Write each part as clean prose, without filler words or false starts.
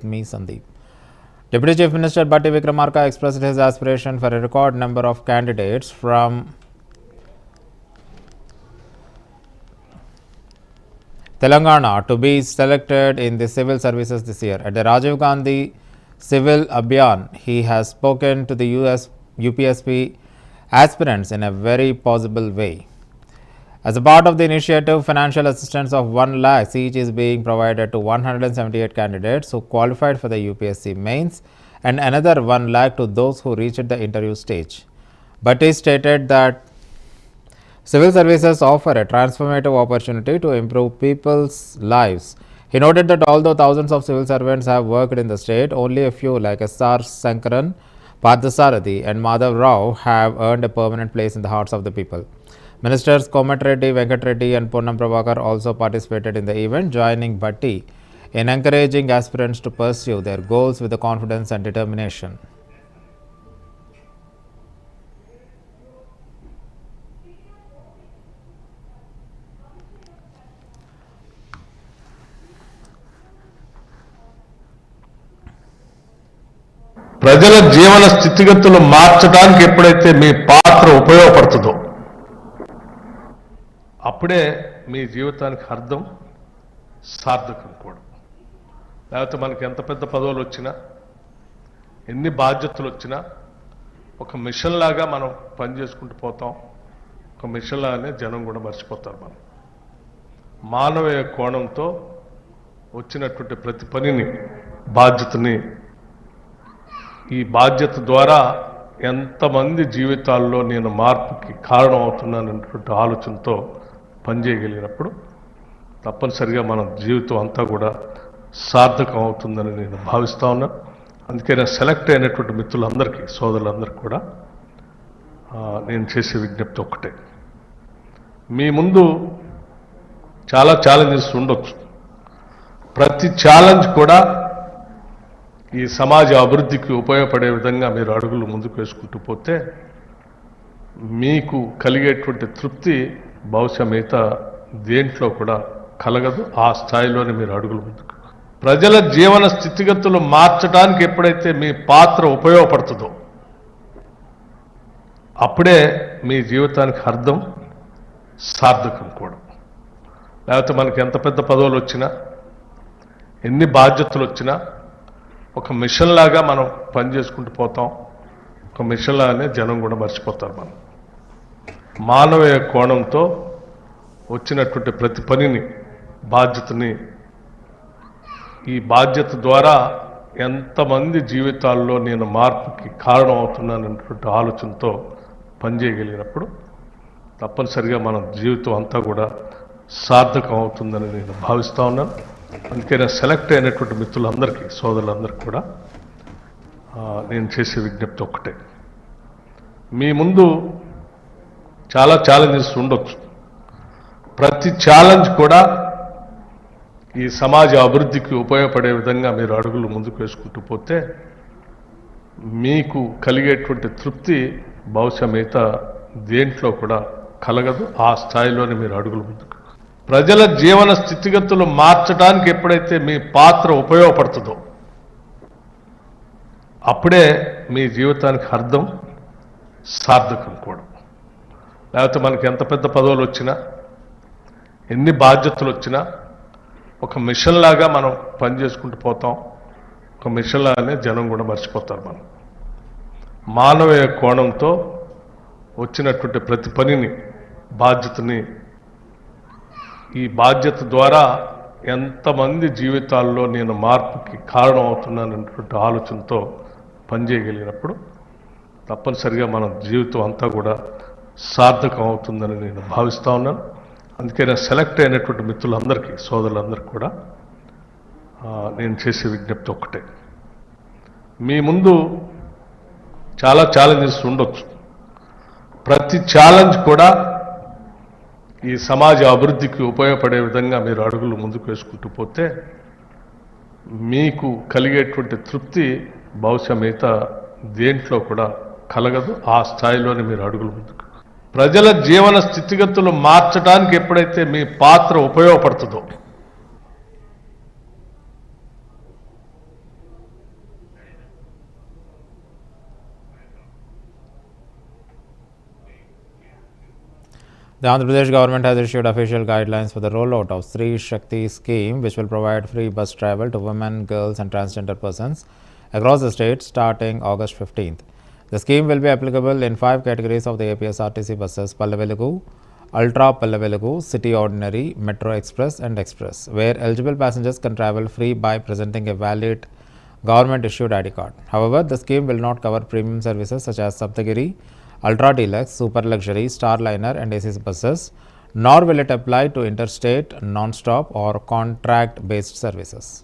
Me, Sandeep. Deputy Chief Minister Batti Vikramarka expressed his aspiration for a record number of candidates from Telangana to be selected in the civil services this year. At the Rajiv Gandhi Civil Abhiyan, he has spoken to the UPSP aspirants in a very possible way. As a part of the initiative, financial assistance of 1 lakh each is being provided to 178 candidates who qualified for the UPSC mains and another 1 lakh to those who reached the interview stage. But he stated that civil services offer a transformative opportunity to improve people's lives. He noted that although thousands of civil servants have worked in the state, only a few like S.R. Sankaran, Parthasarathi and Madhav Rao have earned a permanent place in the hearts of the people. Ministers Komat Reddy, Venkat Reddy and Ponnam Prabhakar also participated in the event, joining Bhatti in encouraging aspirants to pursue their goals with the confidence and determination. ప్రజల జీవన స్థితిగతులు మార్చడానికి ఎప్పుడైతే మీ పాత్ర ఉపయోగపడుతుందో అప్పుడే మీ జీవితానికి అర్థం సార్థకం కూడా. లేకపోతే మనకి ఎంత పెద్ద పదవులు వచ్చినా ఎన్ని బాధ్యతలు వచ్చినా ఒక మిషన్ లాగా మనం పనిచేసుకుంటూ పోతాం. ఒక మిషన్ లాగానే జనం కూడా మర్చిపోతారు. మనం మానవీయ కోణంతో వచ్చినటువంటి ప్రతి పనిని బాధ్యతని ఈ బాధ్యత ద్వారా ఎంతమంది జీవితాల్లో నేను మార్పుకి కారణం అవుతున్నానటువంటి ఆలోచనతో పనిచేయగలిగినప్పుడు తప్పనిసరిగా మన జీవితం అంతా కూడా సార్థకం అవుతుందని నేను భావిస్తా ఉన్నాను. అందుకే నేను సెలెక్ట్ అయినటువంటి మిత్రులందరికీ, సోదరులందరికీ కూడా నేను చేసే విజ్ఞప్తి ఒక్కటే. మీ ముందు చాలా ఛాలెంజెస్ ఉండొచ్చు. ప్రతి ఛాలెంజ్ కూడా ఈ సమాజ అభివృద్ధికి ఉపయోగపడే విధంగా మీరు అడుగులు ముందుకు వేసుకుంటూ పోతే మీకు కలిగేటువంటి తృప్తి బహుశా మిగతా దేంట్లో కూడా కలగదు. ఆ స్థాయిలోనే మీరు అడుగులు ముందుకు. ప్రజల జీవన స్థితిగతులు మార్చడానికి ఎప్పుడైతే మీ పాత్ర ఉపయోగపడుతుందో అప్పుడే మీ జీవితానికి అర్థం సార్థకం కూడా. లేకపోతే మనకి ఎంత పెద్ద పదవులు వచ్చినా ఎన్ని బాధ్యతలు వచ్చినా ఒక మిషన్ లాగా మనం పనిచేసుకుంటూ పోతాం. ఒక మిషన్ లాగానే జనం కూడా మర్చిపోతారు. మనం మానవీయ కోణంతో వచ్చినటువంటి ప్రతి పనిని బాధ్యతని ఈ బాధ్యత ద్వారా ఎంతమంది జీవితాల్లో నేను మార్పుకి కారణం అవుతున్నానటువంటి ఆలోచనతో పనిచేయగలిగినప్పుడు తప్పనిసరిగా మన జీవితం అంతా కూడా సార్థకం అవుతుందని నేను భావిస్తా ఉన్నాను. అందుకే నేను సెలెక్ట్ అయినటువంటి మిత్రులందరికీ, సోదరులందరికీ కూడా నేను చేసే విజ్ఞప్తి ఒక్కటే. మీ ముందు చాలా ఛాలెంజెస్ ఉండొచ్చు. ప్రతి ఛాలెంజ్ కూడా ఈ సమాజ అభివృద్ధికి ఉపయోగపడే విధంగా మీరు అడుగులు ముందుకు వేసుకుంటూ పోతే మీకు కలిగేటువంటి తృప్తి బహుశా మిగతా దేంట్లో కూడా కలగదు. ఆ స్థాయిలోనే మీరు అడుగులు ముందుకు. ప్రజల జీవన స్థితిగతులు మార్చడానికి ఎప్పుడైతే మీ పాత్ర ఉపయోగపడుతుందో అప్పుడే మీ జీవితానికి అర్థం సార్థకం కూడా. లేకపోతే మనకి ఎంత పెద్ద పదవులు వచ్చినా ఎన్ని బాధ్యతలు వచ్చినా ఒక మిషన్ లాగా మనం పనిచేసుకుంటూ పోతాం. ఒక మిషన్ లాగానే జనం కూడా మర్చిపోతారు. మనం మానవీయ కోణంతో వచ్చినటువంటి ప్రతి పనిని బాధ్యతని ఈ బాధ్యత ద్వారా ఎంతమంది జీవితాల్లో నేను మార్పుకి కారణం అవుతున్నానటువంటి ఆలోచనతో పనిచేయగలిగినప్పుడు తప్పనిసరిగా మన జీవితం అంతా కూడా సార్థకం అవుతుందని నేను భావిస్తా ఉన్నాను. అందుకే నేను సెలెక్ట్ అయినటువంటి మిత్రులందరికీ, సోదరులందరికీ కూడా నేను చేసే విజ్ఞప్తి ఒక్కటే. మీ ముందు చాలా ఛాలెంజెస్ ఉండొచ్చు. ప్రతి ఛాలెంజ్ కూడా ఈ సమాజ అభివృద్ధికి ఉపయోగపడే విధంగా మీరు అడుగులు ముందుకు వేసుకుంటూ పోతే మీకు కలిగేటువంటి తృప్తి బహుశా మిగతా దేంట్లో కూడా కలగదు. ఆ స్థాయిలోనే మీరు అడుగులు ముందుకు. ప్రజల జీవన స్థితిగతులు మార్చడానికి ఎప్పుడైతే మీ పాత్ర ఉపయోగపడుతుందో The Andhra Pradesh government has issued official guidelines for the rollout of Sri Shakti scheme, which will provide free bus travel to women, girls, and transgender persons across the state starting August 15th. The scheme will be applicable in 5 categories of the APSRTC buses: Palle Velugu, Ultra Palle Velugu, City Ordinary, Metro Express, and Express, where eligible passengers can travel free by presenting a valid government issued ID card. However, the scheme will not cover premium services such as Saptagiri, Ultra Deluxe, Super Luxury, Starliner, and AC buses, nor will it apply to interstate, non-stop, or contract-based services.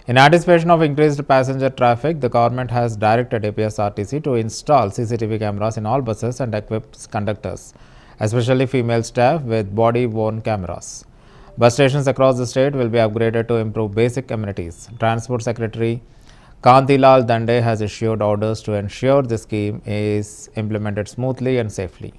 In anticipation of increased passenger traffic, the government has directed APSRTC to install CCTV cameras in all buses and equip conductors, especially female staff, with body-worn cameras. Bus stations across the state will be upgraded to improve basic amenities. Transport Secretary Kantilal Dande has issued orders to ensure the scheme is implemented smoothly and safely.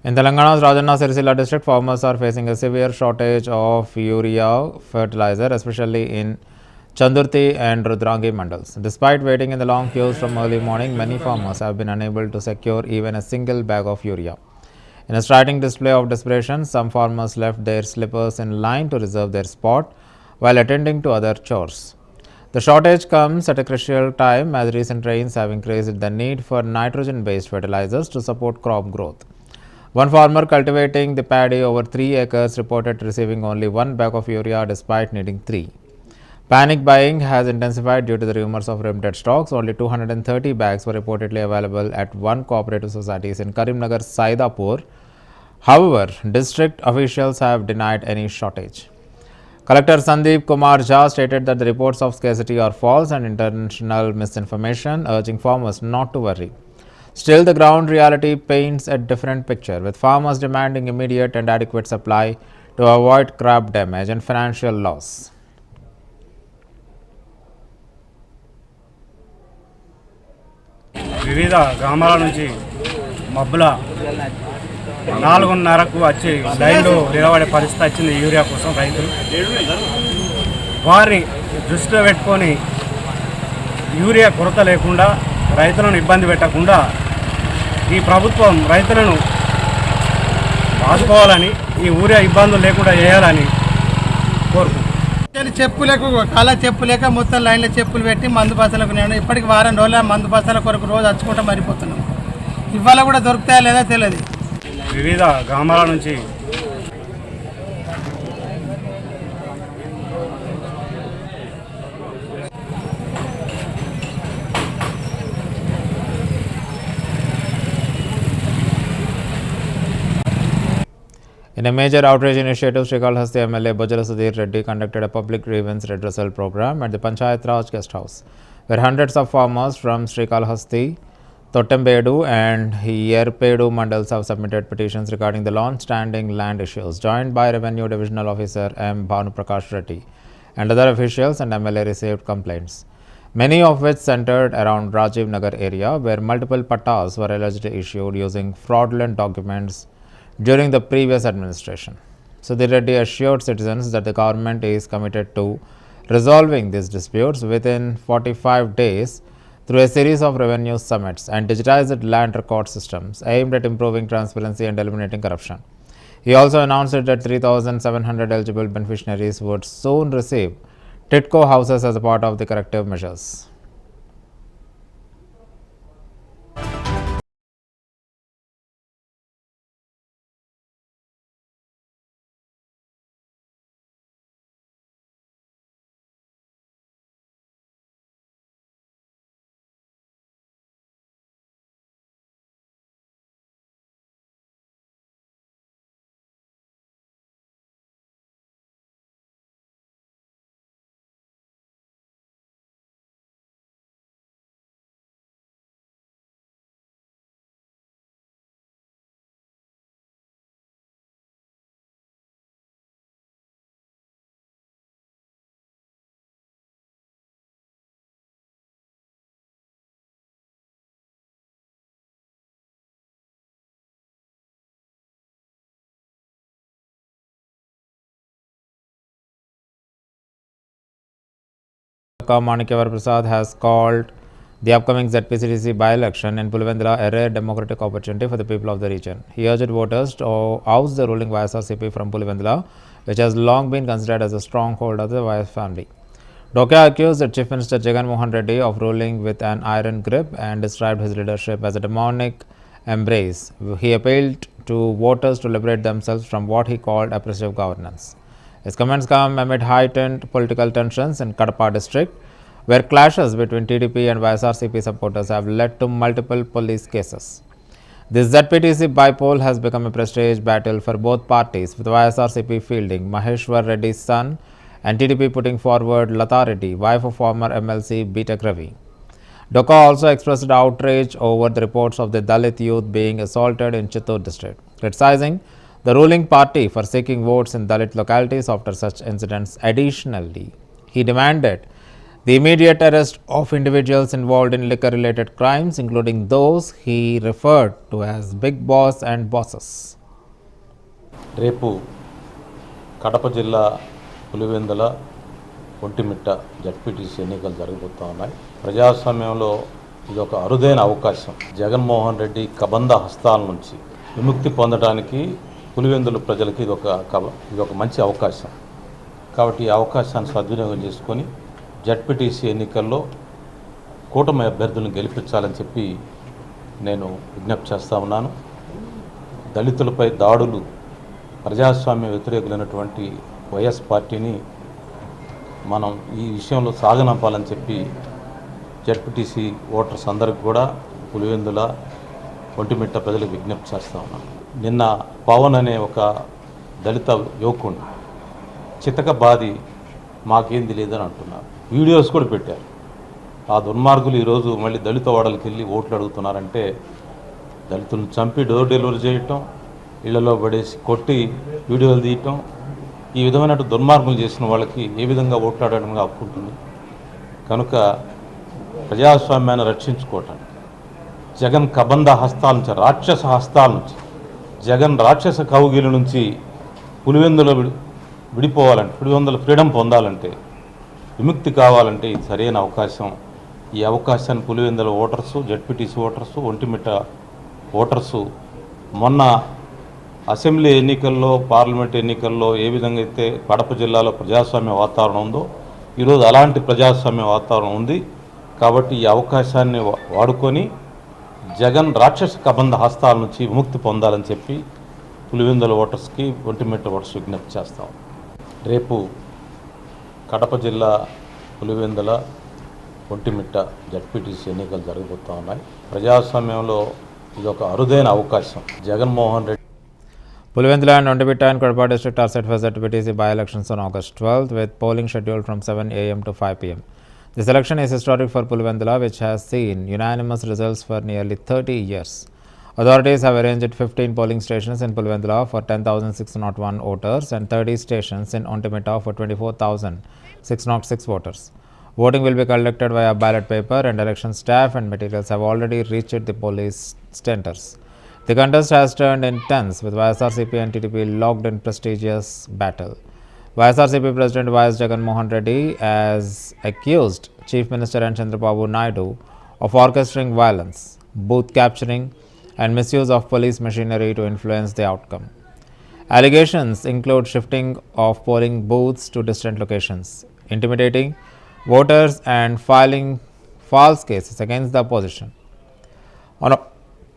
In Telangana's Rajanna Siricilla district, farmers are facing a severe shortage of urea fertilizer, especially in Chandurti and Rudrangi mandals. Despite waiting in the long queues from early morning, many farmers have been unable to secure even a single bag of urea. In a striking display of desperation, some farmers left their slippers in line to reserve their spot while attending to other chores. The shortage comes at a crucial time as recent rains have increased the need for nitrogen based fertilizers to support crop growth. One farmer cultivating the paddy over 3 acres reported receiving only 1 bag of urea despite needing 3. Panic buying has intensified due to the rumors of limited stocks. Only 230 bags were reportedly available at one cooperative societies in Karimnagar, Saidapur. However, district officials have denied any shortage. Collector Sandeep Kumar Jha stated that the reports of scarcity are false and intentional misinformation, urging farmers not to worry. Still, the ground reality paints a different picture, with farmers demanding immediate and adequate supply to avoid crop damage and financial loss. వివిధ గ్రామాల నుంచి మబ్బుల 4:30కు వచ్చి లైన్లో నిలబడే పరిస్థితి వచ్చింది urea కోసం రైతులు. వారిని దృష్టిలో పెట్టుకొని యూరియా కొరత లేకుండా రైతులను ఇబ్బంది పెట్టకుండా ఈ ప్రభుత్వం రైతులను ఆదుకోవాలని, ఈ యూరియా ఇబ్బందులు లేకుండా చేయాలని కోరుకుంటున్నాను. చెప్పులకు కళ చెప్పు లేక మొత్తం లైన్లో చెప్పులు పెట్టి మందు బస్సులకు నేను ఇప్పటికి వారం రోజుల మందు బస్సుల కొరకు రోజు వచ్చుకుంటూ మరిపోతున్నాం. ఇవాళ కూడా దొరుకుతాయా లేదా తెలియదు. వివిధ గ్రామాల నుంచి In a major outreach initiative, Srikalahasti MLA Bojala Sudhir Reddy conducted a public grievance redressal program at the Panchayat Raj Guest House, where hundreds of farmers from Srikalahasti, Tottembedu and Yerpedu mandals have submitted petitions regarding the long-standing land issues. Joined by Revenue Divisional Officer M. Bhanuprakash Reddy and other officials, and MLA received complaints, many of which centered around Rajiv Nagar area, where multiple pattas were allegedly issued using fraudulent documents during the previous administration. Sudhir Reddy assured citizens that the government is committed to resolving these disputes within 45 days through a series of revenue summits and digitized land record systems aimed at improving transparency and eliminating corruption. He also announced that 3,700 eligible beneficiaries would soon receive TIDCO houses as a part of the corrective measures. Doka Manikya Prasad has called the upcoming ZPCTC by-election in Pulivendula a rare democratic opportunity for the people of the region. He urged voters to oust the ruling YSRCP from Pulivendula, which has long been considered as a stronghold of the YS family. Doka accused Chief Minister Jagan Mohan Reddy of ruling with an iron grip and described his leadership as a demonic embrace. He appealed to voters to liberate themselves from what he called oppressive governance. His comments come amid heightened political tensions in Kadapa district, where clashes between TDP and YSRCP supporters have led to multiple police cases. This ZPTC by-poll has become a prestige battle for both parties, with YSRCP fielding Maheshwar Reddy's son and TDP putting forward Lata Reddy, wife of former MLC B.Tech Ravi. Doka also expressed outrage over the reports of the Dalit youth being assaulted in Chittoor district, criticizing the ruling party for seeking votes in Dalit localities after such incidents. Additionally, he demanded the immediate arrest of individuals involved in liquor-related crimes, including those he referred to as Big Boss and Bosses. రేపు కడప జిల్లా Pulivendula Vontimitta ZPTC ఎన్నికలు జరగబోతూ ఉన్నాయి. ప్రజాస్వామ్యంలో ఇది ఒక అరుదైన అవకాశం. జగన్మోహన్ రెడ్డి కబంధ హస్తాల నుంచి విముక్తి పొందడానికి పులివెందుల ప్రజలకి ఇది ఒక మంచి అవకాశం. కాబట్టి ఈ అవకాశాన్ని సద్వినియోగం చేసుకొని జడ్పీటీసీ ఎన్నికల్లో కూటమి అభ్యర్థులను గెలిపించాలని చెప్పి నేను విజ్ఞప్తి చేస్తా ఉన్నాను. దళితులపై దాడులు ప్రజాస్వామ్య వ్యతిరేకులైనటువంటి వైఎస్ పార్టీని మనం ఈ విషయంలో సాగనంపాలని చెప్పి జడ్పీటీసీ ఓటర్స్ అందరికి కూడా పులివెందుల ఒంటిమిట్ట ప్రజలకు విజ్ఞప్తి చేస్తా ఉన్నాను. నిన్న పవన్ అనే ఒక దళిత యువకుడు చితక బాధి మాకేం తెలియదని అంటున్నారు. వీడియోస్ కూడా పెట్టారు. ఆ దుర్మార్గులు ఈరోజు మళ్ళీ దళిత వాడలకి వెళ్ళి ఓట్లు అడుగుతున్నారంటే దళితులను చంపి డోర్ డెలివరీ చేయటం, ఇళ్లలో పడేసి కొట్టి వీడియోలు తీయటం, ఈ విధమైన దుర్మార్గం చేసిన వాళ్ళకి ఏ విధంగా ఓట్లాడడం హక్కు ఉంటుంది? కనుక ప్రజాస్వామ్యాన్ని రక్షించుకోవటానికి జగన్ కబంధ హస్తాల నుంచి, రాక్షస హస్తాల నుంచి, జగన్ రాక్షస కౌగిలి నుంచి పులివెందులో విడిపోవాలంటే, పులివెందుల ఫ్రీడమ్ పొందాలంటే, విముక్తి కావాలంటే ఇది సరైన అవకాశం. ఈ అవకాశాన్ని Pulivendula voters, ZPTC voters, Ontimitta voters మొన్న అసెంబ్లీ ఎన్నికల్లో, పార్లమెంట్ ఎన్నికల్లో ఏ విధంగా అయితే కడప జిల్లాలో ప్రజాస్వామ్య వాతావరణం ఉందో ఈరోజు అలాంటి ప్రజాస్వామ్య వాతావరణం ఉంది. కాబట్టి ఈ అవకాశాన్ని వాడుకొని జగన్ రాక్షస కబంధ హస్తాల నుంచి విముక్తి పొందాలని చెప్పి పులివెందుల ఓటర్స్కి, ఒంటిమిట్ట ఓటర్స్ విజ్ఞప్తి చేస్తాం. రేపు కడప జిల్లా పులివెందుల ఒంటిమిట్ట జడ్పీటీసీ ఎన్నికలు జరగబోతూ ఉన్నాయి. ప్రజాస్వామ్యంలో ఇది ఒక అరుదైన అవకాశం. Jaganmohan Reddy Pulivendula and Ondipetta and Kadapa district are set for ZPTC by-elections on August 12th, with polling scheduled from 7 a.m. to 5 p.m. This election is historic for Pulivendula, which has seen unanimous results for nearly 30 years. Authorities have arranged 15 polling stations in Pulivendula for 10,601 voters and 30 stations in Ondipetta for 24,606 voters. Voting will be conducted via ballot paper, and election staff and materials have already reached the police centers. The contest has turned intense, with YSRCP and TDP locked in prestigious battle. YSRCP President Y.S. Jagan Mohan Reddy has accused Chief Minister N. Chandrababu Naidu of orchestrating violence, booth capturing and misuse of police machinery to influence the outcome. Allegations include shifting of polling booths to distant locations, intimidating voters and filing false cases against the opposition. On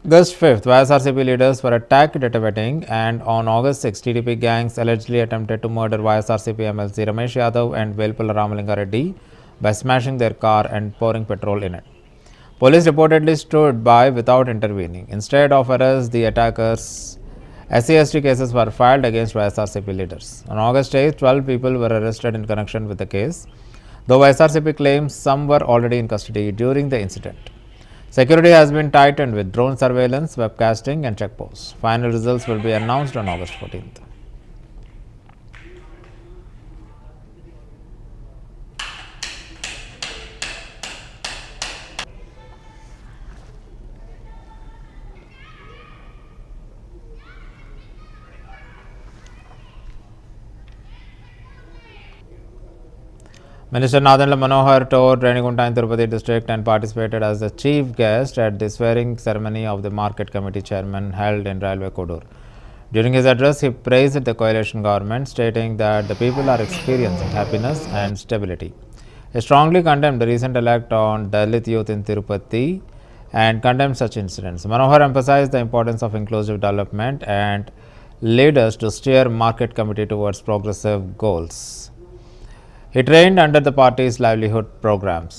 August 5th, YSRCP leaders were attacked at a wedding, and on August 6th, TDP gangs allegedly attempted to murder YSRCP MLC Ramesh Yadav and Velpula Ramalinga Reddy by smashing their car and pouring petrol in it. Police reportedly stood by without intervening. Instead of arrest the attackers, SC/ST cases were filed against YSRCP leaders. On August 8th, 12 people were arrested in connection with the case, though YSRCP claims some were already in custody during the incident. Security has been tightened with drone surveillance, webcasting and checkposts. Final results will be announced on August 14th. Minister Nadhanla Manohar toured Renigunta in Tirupati district and participated as the chief guest at the swearing ceremony of the market committee chairman held in Railway Kodur. During his address, he praised the coalition government, stating that the people are experiencing happiness and stability. He strongly condemned the recent attack on Dalit youth in Tirupati and condemned such incidents. Manohar emphasized the importance of inclusive development and leaders to steer market committee towards progressive goals. He trained under the party's livelihood programs.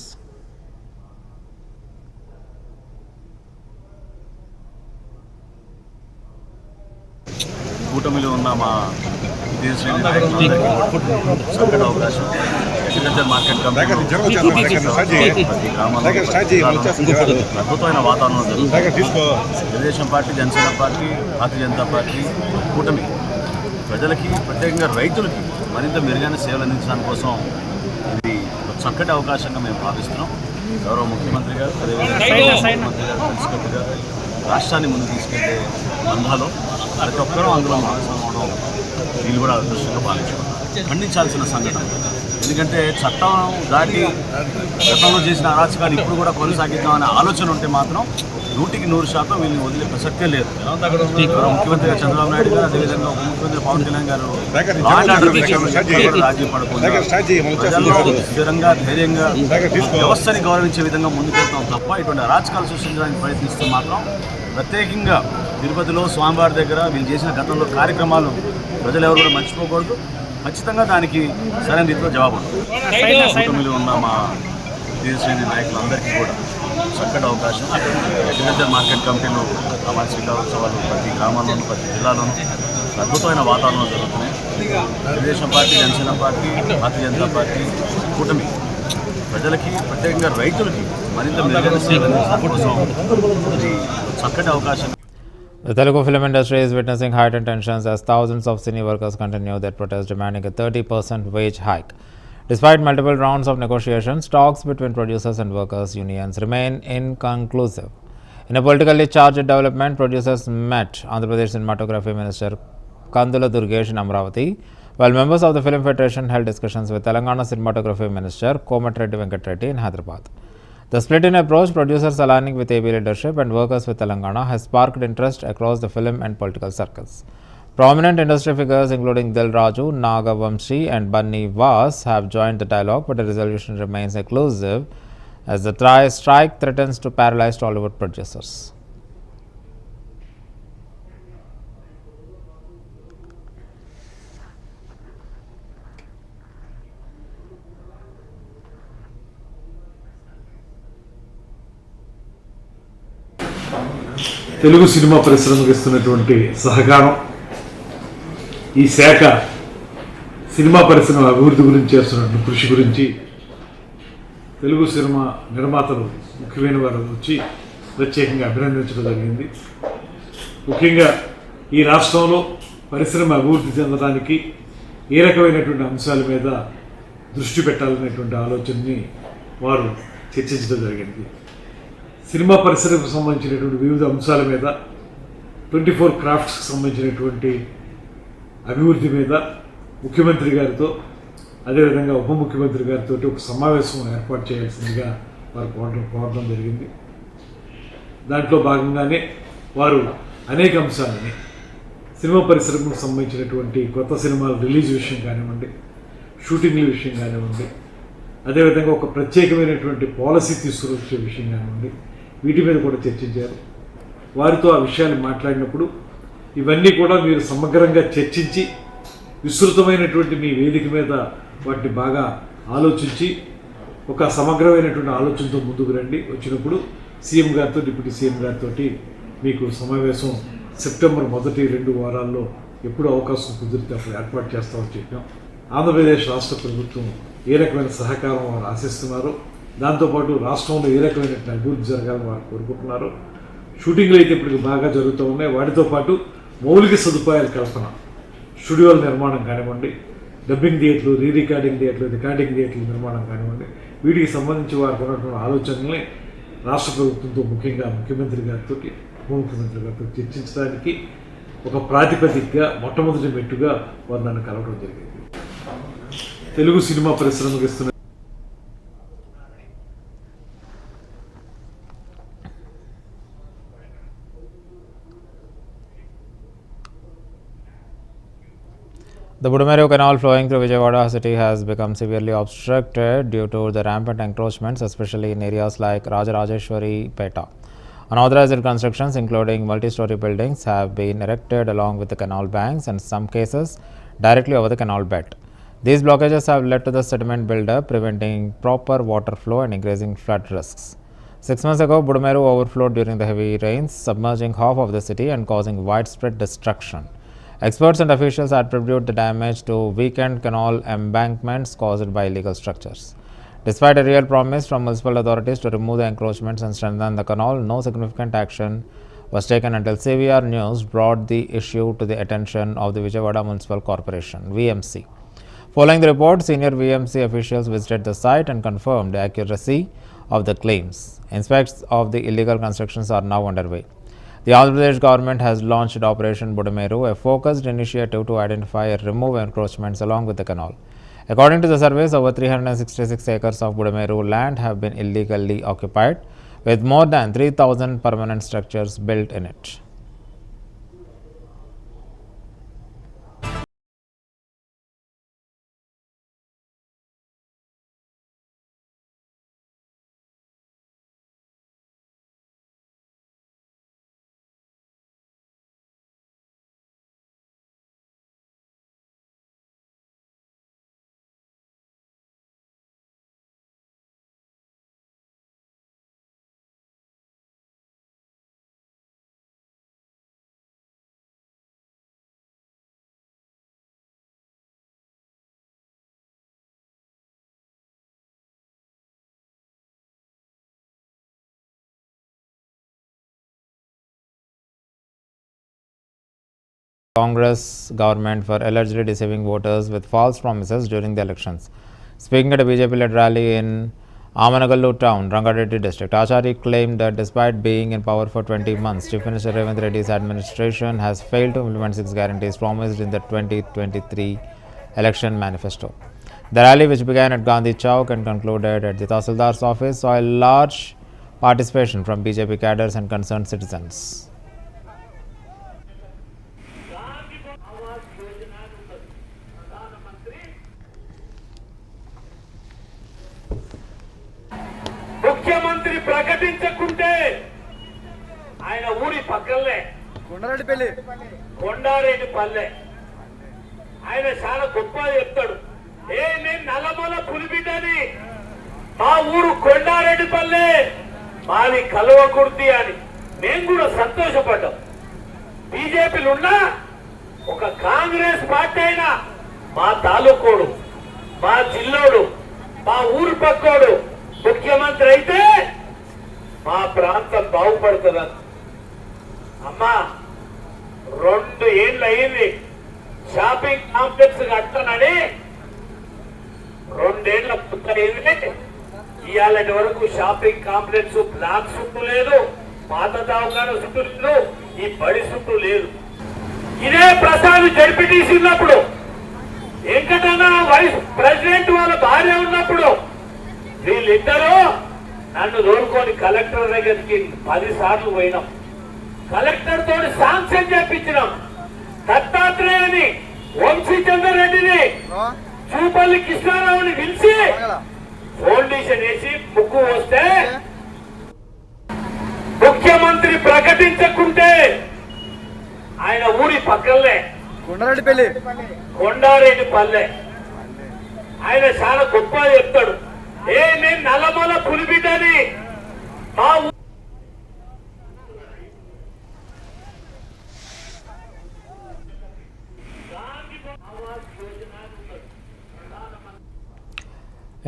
కూటమిలో ఉన్న మా దేశీయ నాయకులందరికీ చక్కటి అవకాశం agriculture market committee ప్రతి గ్రామాల్లో అద్భుతమైన వాతావరణం జరుగుతుంది. Telugu Desam party, Janasena party, Bharatiya Janata party కూటమి ప్రజలకి, ప్రత్యేకంగా రైతులకి మరింత మెరుగైన సేవలు అందించడానికి కోసం ఇది ఒక చక్కటి అవకాశంగా మేము భావిస్తున్నాం. గౌరవ ముఖ్యమంత్రి గారు, అదేవిధంగా ముఖ్యమంత్రి గారు కలిసికట్టుగా రాష్ట్రాన్ని ముందుకు తీసుకెళ్లే బంధాలో ప్రతి ఒక్కరూ అందులో భాగస్వామ్యం అవడం వీళ్ళు కూడా అదృష్టంగా భావించుకున్నారు. ఖండించాల్సిన సంఘటన. ఎందుకంటే చట్టం దాటి గతంలో చేసిన అరాచకాలు ఇప్పుడు కూడా కొనసాగిద్దామనే ఆలోచన ఉంటే మాత్రం 100% వీళ్ళని వదిలే ప్రసక్తే లేదు. ముఖ్యమంత్రి గారు చంద్రబాబు నాయుడు గారు, అదేవిధంగా ఉప ముఖ్యమంత్రి పవన్ కళ్యాణ్ గారు రాజీ పడకుండా ప్రజల్లో స్థిరంగా, ధైర్యంగా వ్యవస్థని గౌరవించే విధంగా ముందుకెళ్తాం తప్ప ఇటువంటి అరాచకాలు సృష్టించడానికి ప్రయత్నిస్తే మాత్రం, ప్రత్యేకంగా తిరుపతిలో స్వామివారి దగ్గర వీళ్ళు చేసిన గతంలో కార్యక్రమాలు ప్రజలు ఎవరు కూడా మర్చిపోకూడదు. ఖచ్చితంగా దానికి సరైన రీతిలో జవాబు ఉంటుంది. కూటమిలో ఉన్న మా దేశీయ నాయకులందరికీ కూడా చక్కటి అవకాశం. అగ్రికల్చర్ మార్కెట్ కమిటీలో వార్షిక ఉత్సవాలు ప్రతి గ్రామాల్లోనూ, ప్రతి జిల్లాలోనూ అద్భుతమైన వాతావరణం జరుగుతున్నాయి. Telugu Desam party, Janasena party, Bharatiya Janata party కూటమి ప్రజలకి, ప్రత్యేకంగా రైతులకి మరింత మెరుగైన సేవలు అందించడం కోసం ఇది చక్కటి అవకాశం. The Telugu film industry is witnessing heightened tensions as thousands of cine workers continue their protest demanding a 30% wage hike. Despite multiple rounds of negotiations, talks between producers and workers unions remain inconclusive. In a politically charged development, producers met Andhra Pradesh Cinematography Minister Kandula Durgesh in Amravati, while members of the Film Federation held discussions with Telangana Cinematography Minister Komatreddy Venkat Reddy in Hyderabad. The split in approach, producers aligning with AB leadership and workers with Telangana, has sparked interest across the film and political circles. Prominent industry figures including Dil Raju, Nagavamshi and Bunny Vas have joined the dialogue, but the resolution remains elusive as the strike threatens to paralyze Tollywood producers. Telugu cinema పరిశ్రమకు ఇస్తున్నటువంటి సహకారం, ఈ శాఖ cinema పరిశ్రమ అభివృద్ధి గురించి చేస్తున్న కృషి గురించి తెలుగు సినిమా నిర్మాతలు ముఖ్యమైన వారు వచ్చి ప్రత్యేకంగా అభినందించడం జరిగింది. ముఖ్యంగా ఈ రాష్ట్రంలో పరిశ్రమ అభివృద్ధి చెందడానికి ఏ రకమైనటువంటి అంశాల మీద దృష్టి పెట్టాలనేటువంటి ఆలోచనని వారు చర్చించడం జరిగింది. సినిమా పరిశ్రమకు సంబంధించినటువంటి వివిధ అంశాల మీద, 24 క్రాఫ్ట్స్కి సంబంధించినటువంటి అభివృద్ధి మీద ముఖ్యమంత్రి గారితో, అదేవిధంగా ఉప ముఖ్యమంత్రి గారితో ఒక సమావేశం ఏర్పాటు చేయాల్సిందిగా వారు కోరడం జరిగింది. దాంట్లో భాగంగానే వారు అనేక అంశాలని, సినిమా పరిశ్రమకు సంబంధించినటువంటి కొత్త సినిమాల రిలీజ్ విషయం కానివ్వండి, షూటింగ్ల విషయం కానివ్వండి, అదేవిధంగా ఒక ప్రత్యేకమైనటువంటి పాలసీ తీసుకువచ్చే విషయం కానివ్వండి, వీటి మీద కూడా చర్చించారు. వారితో ఆ విషయాలు మాట్లాడినప్పుడు ఇవన్నీ కూడా మీరు సమగ్రంగా చర్చించి విస్తృతమైనటువంటి మీ వేదిక మీద వాటిని బాగా ఆలోచించి ఒక సమగ్రమైనటువంటి ఆలోచనతో ముందుకు రండి. వచ్చినప్పుడు సీఎం గారితో, డిప్యూటీ సీఎం గారితో మీకు సమావేశం సెప్టెంబర్ మొదటి 2 వారాల్లో ఎప్పుడు అవకాశం కుదిరితే అప్పుడు ఏర్పాటు చేస్తామని చెప్పాం. ఆంధ్రప్రదేశ్ రాష్ట్ర ప్రభుత్వం ఏ రకమైన సహకారం వారు ఆశిస్తున్నారో, దాంతోపాటు రాష్ట్రంలో ఏ రకమైన అభివృద్ధి జరగాలని వారు కోరుకుంటున్నారు. షూటింగ్లు అయితే ఇప్పటికి బాగా జరుగుతూ ఉన్నాయి. వాటితో పాటు మౌలిక సదుపాయాల కల్పన, స్టూడియోల నిర్మాణం కానివ్వండి, డబ్బింగ్ థియేటర్లు, రికార్డింగ్ థియేటర్లు, రికార్డింగ్ థియేటర్ల నిర్మాణం కానివ్వండి, వీటికి సంబంధించి వారికి ఉన్నటువంటి ఆలోచనల్ని రాష్ట్ర ప్రభుత్వంతో, ముఖ్యంగా ముఖ్యమంత్రి గారితో, ఉప ముఖ్యమంత్రి గారితో చర్చించడానికి ఒక ప్రాతిపదికగా మొట్టమొదటి మెట్టుగా వారు నన్ను కలవడం జరిగింది. తెలుగు సినిమా పరిశ్రమకు ఇస్తున్న The Budumeru Canal flowing through Vijayawada city has become severely obstructed due to the rampant encroachments, especially in areas like Rajarajeshwari Peta. Unauthorized constructions, including multi-story buildings, have been erected along with the canal banks and, in some cases, directly over the canal bed. These blockages have led to the sediment buildup, preventing proper water flow and increasing flood risks. 6 months ago, Budumeru overflowed during the heavy rains, submerging half of the city and causing widespread destruction. Experts and officials attribute the damage to weakened canal embankments caused by illegal structures. Despite a real promise from municipal authorities to remove the encroachments and strengthen the canal, no significant action was taken until CVR News brought the issue to the attention of the Vijayawada Municipal Corporation (VMC). Following the report, senior VMC officials visited the site and confirmed the accuracy of the claims. Inspections of the illegal constructions are now underway. The Andhra Pradesh government has launched Operation Budumeru, a focused initiative to identify and remove encroachments along with the canal. According to the surveys, over 366 acres of Budumeru land have been illegally occupied, with more than 3,000 permanent structures built in it. Congress government for allegedly deceiving voters with false promises during the elections. Speaking at a BJP-led rally in Amanagallu town, Rangareddy district, Achari claimed that despite being in power for 20 months, Chief Minister Revanth Reddy's administration has failed to implement 6 guarantees promised in the 2023 election manifesto. The rally, which began at Gandhi Chowk and concluded at the Tahsildar's office, saw a large participation from BJP cadres and concerned citizens. ముఖ్యమంత్రి ప్రకటించకుంటే ఆయన ఊరి పక్కనే కొండారెడ్డిపల్లె ఆయన చాలా గొప్పగా చెప్తాడు. నేను నల్లమల పులిబిడ్డని, మా ఊరు కొండారెడ్డిపల్లె, మాది కల్వకుర్తి అని. మేము కూడా సంతోషపడ్డాం. బీజేపీలు ఉన్నా ఒక కాంగ్రెస్ పార్టీ అయినా మా తాలూకోడు, మా జిల్లోడు, మా ఊరు పక్కోడు ముఖ్యమంత్రి అయితే మా ప్రాంతం బాగుపడుతుందని. అమ్మా 2 ఏళ్ళు అయింది షాపింగ్ కాంప్లెక్స్ కట్టనని, 2 ఏళ్ల పూర్తయింది. ఇవాళటి వరకు షాపింగ్ కాంప్లెక్స్ బ్లాక్ చుట్టూ లేదు, పాత దవాఖాన చుట్టూ లేదు, ఈ బడి చుట్టూ లేదు. ఇదే ప్రసాద్ జడ్పీటీసీ ఉన్నప్పుడు, వెంకటన్న వైస్ ప్రెసిడెంట్ వాళ్ళ భార్య ఉన్నప్పుడు వీళ్ళిద్దరూ నన్ను దోరుకొని కలెక్టర్ దగ్గరికి 10 సార్లు పోయినాం. కలెక్టర్ తోటి శాంక్షన్ చేపించినాం. దత్తాత్రేయని, వంశీచందర్ రెడ్డిని, చూపల్లి కృష్ణారావుని పిలిచి ఫౌండేషన్ వేసి ముగ్గు వస్తే, ముఖ్యమంత్రి ప్రకటించకుంటే ఆయన ఊరి పక్కనే కొండారెడ్డిపల్లె ఆయన చాలా గొప్పగా చెప్తాడు. నేను నల్లమల పులిబిడ్డని, మా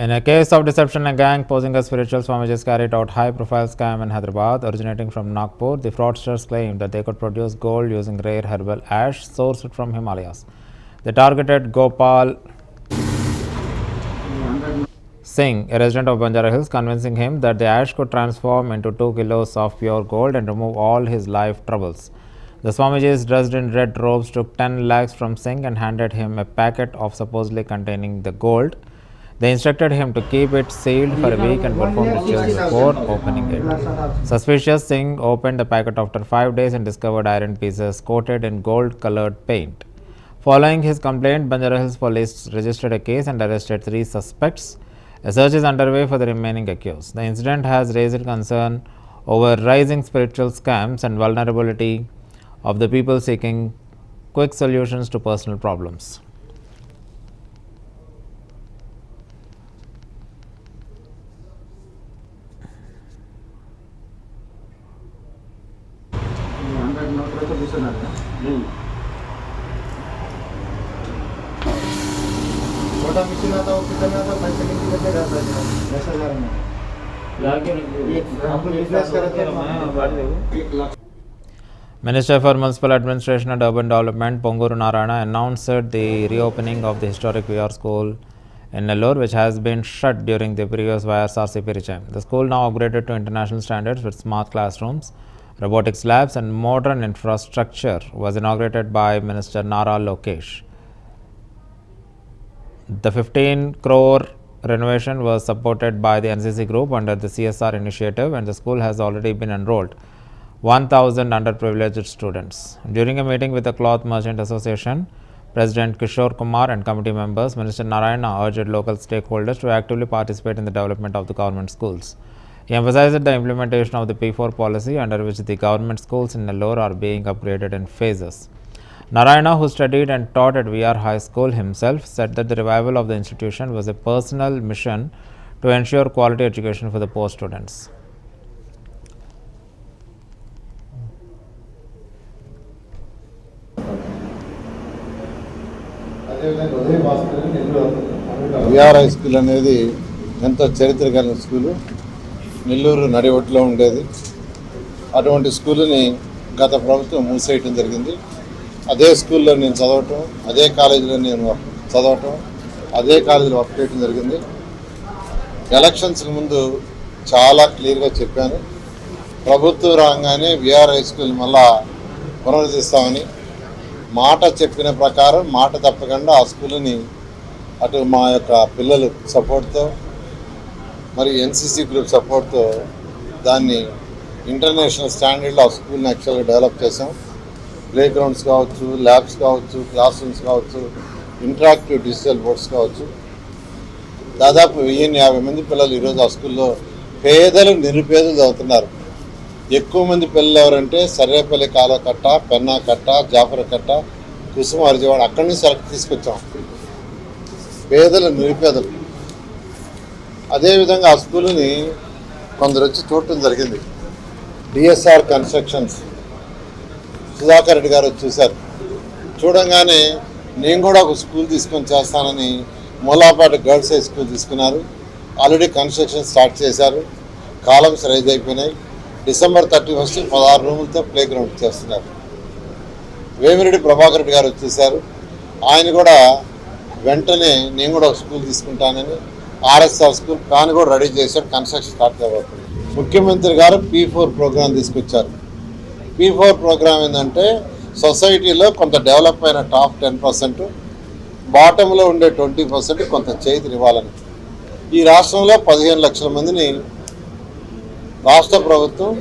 In a case of deception, a gang posing as spiritual Swamijis carried out high-profile scam in Hyderabad. Originating from Nagpur, the fraudsters claimed that they could produce gold using rare herbal ash sourced from Himalayas. They targeted Gopal Singh, a resident of Banjara Hills, convincing him that the ash could transform into 2 kilos of pure gold and remove all his life troubles. The Swamijis, dressed in red robes, took 10 lakhs from Singh and handed him a packet of supposedly containing the gold. They instructed him to keep it sealed for a week and perform rituals before opening it. Suspicious, Singh opened the packet after 5 days and discovered iron pieces coated in gold-colored paint. Following his complaint, Banjara Hills police registered a case and arrested 3 suspects. A search is underway for the remaining accused. The incident has raised concern over rising spiritual scams and vulnerability of the people seeking quick solutions to personal problems. Minister for Municipal Administration and Urban Development Ponguru Narayana announced the reopening of the historic VR school in Nellore, which has been shut during the previous YSRCP regime. The school, now upgraded to international standards with smart classrooms, robotics labs and modern infrastructure, was inaugurated by Minister Nara Lokesh. The 15 crore renovation was supported by the NCC group under the CSR initiative, and the school has already been enrolled 1,000 underprivileged students. During a meeting with the Cloth Merchant Association, President Kishore Kumar and committee members, Minister Narayana urged local stakeholders to actively participate in the development of the government schools. He emphasized the implementation of the P4 policy, under which the government schools in Nellore are being upgraded in phases. Narayana, who studied and taught at VR High School himself, said that the revival of the institution was a personal mission to ensure quality education for the poor students. VR high school అనేది ఎంతో చరిత్ర కలిగిన school, Nellore నడివొట్టులో ఉండేది. అటువంటి స్కూలుని గత ప్రభుత్వం మూసేయటం జరిగింది. అదే స్కూల్లో నేను చదవటం, అదే కాలేజీలో నేను చదవటం, అదే కాలేజీలో వర్క్ చేయడం జరిగింది. ఎలక్షన్స్ ముందు చాలా క్లియర్గా చెప్పాను, ప్రభుత్వం రాగానే విఆర్ హై స్కూల్ మళ్ళా పునరుద్ధరిస్తామని. మాట చెప్పిన ప్రకారం మాట తప్పకుండా ఆ స్కూల్ని అటు మా యొక్క పిల్లలు సపోర్ట్తో, మరి ఎన్సీసీ గ్రూప్ సపోర్ట్తో దాన్ని ఇంటర్నేషనల్ స్టాండర్డ్లో ఆ స్కూల్ని యాక్చువల్గా డెవలప్ చేసాం. ప్లే గ్రౌండ్స్ కావచ్చు, ల్యాబ్స్ కావచ్చు, క్లాస్ రూమ్స్ కావచ్చు, ఇంటరాక్టివ్ డిజిటల్ బోర్డ్స్ కావచ్చు. దాదాపు 1050 మంది పిల్లలు ఈరోజు ఆ స్కూల్లో పేదలు నిరుపేదలు చదువుతున్నారు. ఎక్కువ మంది పిల్లలు ఎవరంటే సర్వేపల్లి కాలువ కట్ట, పెన్నా కట్ట, జాఫర్ కట్ట, కుసుమ హరిజవాడ, అక్కడి నుంచి సెలెక్ట్ తీసుకొచ్చాం. పేదలు నిరుపేదలు. అదేవిధంగా ఆ స్కూల్ని కొందరు వచ్చి చూడటం జరిగింది. డిఎస్ఆర్ కన్స్ట్రక్షన్స్ సుధాకర్ రెడ్డి గారు వచ్చి చూశారు. చూడంగానే నేను కూడా ఒక స్కూల్ తీసుకొని చేస్తానని మూలాపేట గర్ల్స్ హై స్కూల్ తీసుకున్నారు. ఆల్రెడీ కన్స్ట్రక్షన్ స్టార్ట్ చేశారు. కాలమ్స్ రైజ్ అయిపోయినాయి. December 31 16 రూములతో ప్లే గ్రౌండ్ చేస్తున్నారు. వేమిరెడ్డి ప్రభాకర్ రెడ్డి గారు వచ్చేసారు. ఆయన కూడా వెంటనే నేను కూడా ఒక స్కూల్ తీసుకుంటానని ఆర్ఎస్ఆర్ స్కూల్ ప్లాన్ కూడా రెడీ చేశారు. కన్స్ట్రక్షన్ స్టార్ట్ కాబోతుంది. ముఖ్యమంత్రి గారు P4 ప్రోగ్రాం తీసుకొచ్చారు. P4 ప్రోగ్రాం ఏంటంటే సొసైటీలో కొంత డెవలప్ అయిన టాప్ 10%, బాటంలో ఉండే 20% కొంత చేతినివ్వాలని. ఈ రాష్ట్రంలో 15 లక్షల మందిని రాష్ట్ర ప్రభుత్వం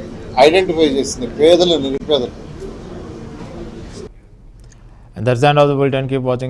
ఐడెంటిఫై చేసింది, పేదలు నిరుపేదలు. And that's the end of the bulletin. Keep watching